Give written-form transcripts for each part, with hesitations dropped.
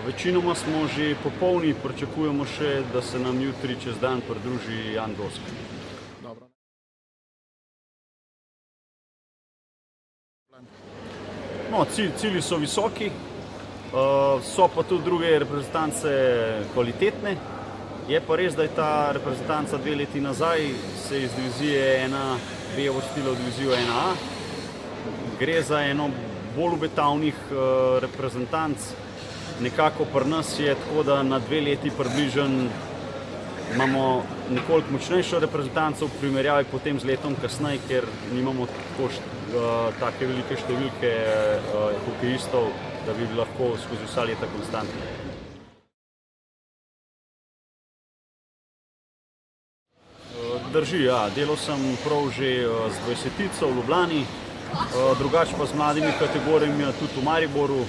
Večinoma smo že popolni, pričakujemo še, da se nam jutri čez dan pridruži Jan Dosk. No, cilji so visoki, so pa tudi druge reprezentance kvalitetne. Je pa res, da je ta reprezentanca 2 leti nazaj se iz divizije 1B uvrstila v divizijo 1A. Gre za eno bolj obetavnih reprezentanc. Nekako pri nas je tako, da na 2 leti približno imamo nekoliko močnejšo reprezentanco v primerjavi potem z letom kasneje, ker nimamo take velike številke hokejistov, da bi lahko skozi vsa leta konstantni. Drži, ja, delal sem prav že z 20-tico v Ljubljani, drugače pa z mladimi kategorijami tudi v Mariboru.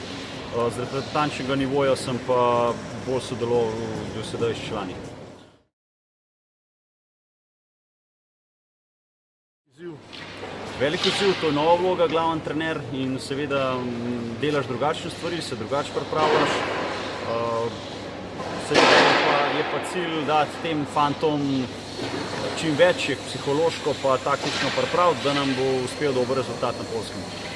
Z reprezentančnega nivoja sem pa bolj sodeloval do sedaj s člani. Velik izziv, to je nova vloga, glaven trener in seveda delaš drugačne stvari, se drugače pripravljaš. Seveda je pa cilj dati tem fantom čim več, psihološko pa taktično pripraviti, da nam bo uspel dober rezultat na Poljskem.